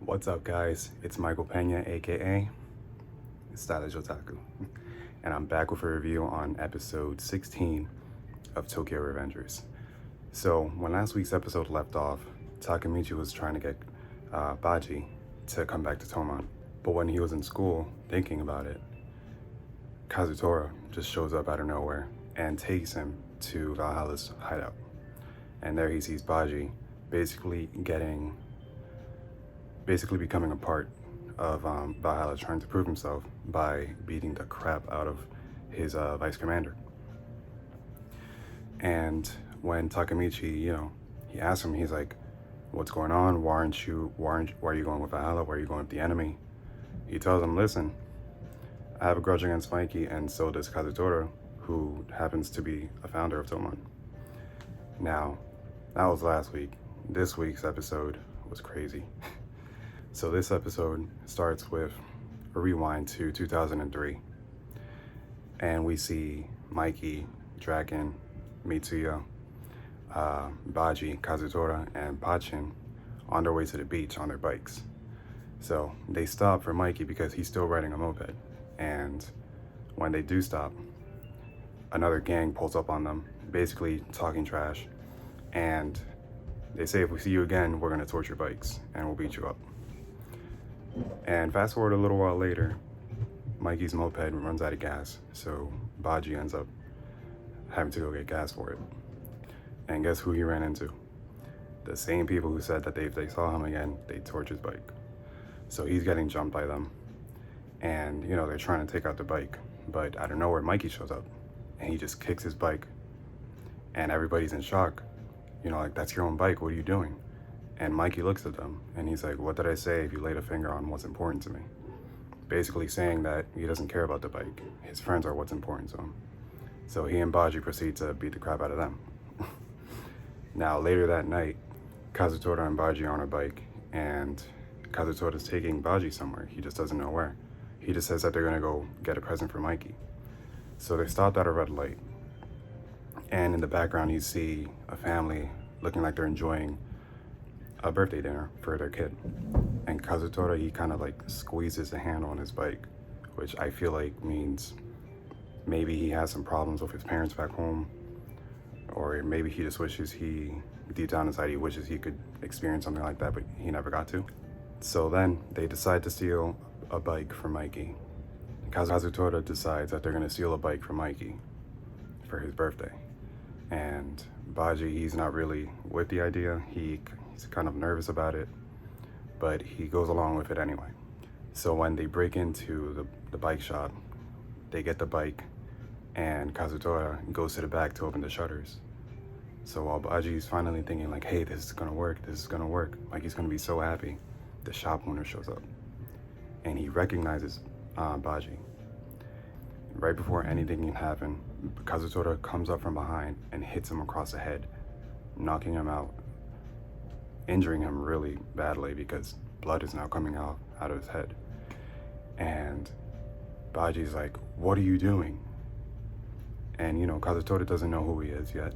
What's up, guys? It's Michael Pena, aka Stylish Otaku, and I'm back with a review on episode 16 of Tokyo Revengers. So, when last week's episode left off, Takemichi was trying to get Baji to come back to Toman, but when he was in school thinking about it, Kazutora just shows up out of nowhere and takes him to Valhalla's hideout. And there he sees Baji basically becoming a part of Valhalla, trying to prove himself by beating the crap out of his vice commander. And when Takemichi, he asks him, he's like, "What's going on? Why are you going with Valhalla? Why are you going with the enemy?" He tells him, "Listen, I have a grudge against Mikey, and so does Kazutora, who happens to be a founder of Toman." Now, that was last week. This week's episode was crazy. So this episode starts with a rewind to 2003. And we see Mikey, Draken, Mitsuya, Baji, Kazutora, and Pachin on their way to the beach on their bikes. So they stop for Mikey because he's still riding a moped. And when they do stop, another gang pulls up on them, basically talking trash. And they say, "If we see you again, we're gonna torch your bikes and we'll beat you up." And fast forward a little while later, Mikey's moped runs out of gas, so Baji ends up having to go get gas for it. And guess who he ran into? The same people who said that if they saw him again, they'd torch his bike. So he's getting jumped by them. And, they're trying to take out the bike. But out of nowhere, Mikey shows up. And he just kicks his bike. And everybody's in shock. Like, "That's your own bike, what are you doing?" And Mikey looks at them and he's like, "What did I say if you laid a finger on what's important to me?" Basically saying that he doesn't care about the bike. His friends are what's important to him. So he and Baji proceed to beat the crap out of them. Now, later that night, Kazutora and Baji are on a bike, and Kazutora's taking Baji somewhere. He just doesn't know where. He just says that they're gonna go get a present for Mikey. So they stopped at a red light. And in the background, you see a family looking like they're enjoying a birthday dinner for their kid. And Kazutora, he kind of like squeezes the handle on his bike, which I feel like means maybe he has some problems with his parents back home, or maybe he just wishes deep down inside, he wishes he could experience something like that, but he never got to. So then they decide to steal a bike from Mikey. Kazutora decides that they're gonna steal a bike from Mikey for his birthday. And Baji, he's not really with the idea. He's kind of nervous about it, but he goes along with it anyway. So when they break into the bike shop, they get the bike, and Kazutora goes to the back to open the shutters. So while Baji's finally thinking like, "Hey, this is gonna work, Mikey's gonna be so happy," the shop owner shows up, and he recognizes Baji. Right before anything can happen, Kazutora comes up from behind and hits him across the head, knocking him out, injuring him really badly because blood is now coming out of his head. And Baji's like, "What are you doing?" And Kazutora doesn't know who he is yet.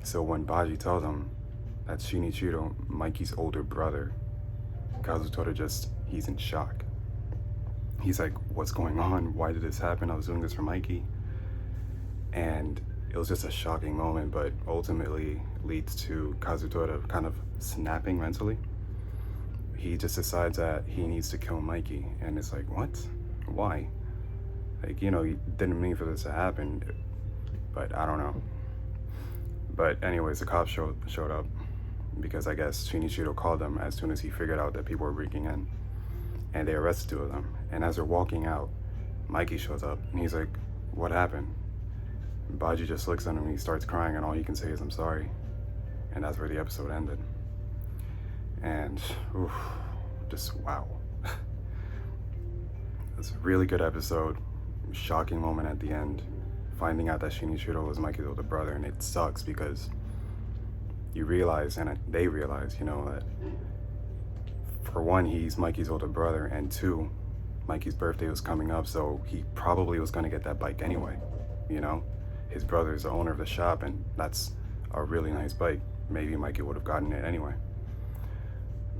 So when Baji tells him that's Shinichiro, Mikey's older brother, Kazutora he's in shock. He's like, "What's going on? Why did this happen? I was doing this for Mikey." And it was just a shocking moment, but ultimately leads to Kazutora kind of snapping mentally. He just decides that he needs to kill Mikey, and it's like, what? Why? Like, he didn't mean for this to happen, but I don't know. But anyways, the cops showed up because I guess Shinichiro called them as soon as he figured out that people were breaking in, and they arrested two of them. And as they're walking out, Mikey shows up, and he's like, "What happened?" Baji just looks at him and he starts crying, and all he can say is, "I'm sorry." And that's where the episode ended. And just wow. It's a really good episode. Shocking moment at the end, finding out that Shinichiro was Mikey's older brother, and it sucks because you realize, and they realize, that for one, he's Mikey's older brother, and two, Mikey's birthday was coming up, so he probably was gonna get that bike anyway, His brother's the owner of the shop, and that's a really nice bike. Maybe Mikey would have gotten it anyway.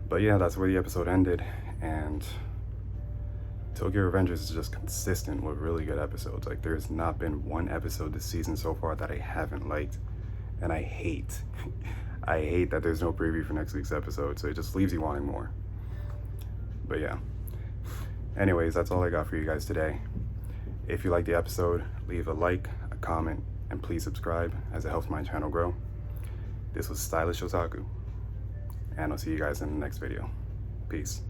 But yeah, that's where the episode ended, and Tokyo Revengers is just consistent with really good episodes. Like, there's not been one episode this season so far that I haven't liked, and I hate I hate that there's no preview for next week's episode, so it just leaves you wanting more. But yeah, anyways, that's all I got for you guys today. If you like the episode, leave a like, a comment, and please subscribe, as it helps my channel grow. This was Stylish Otaku, and I'll see you guys in the next video. Peace.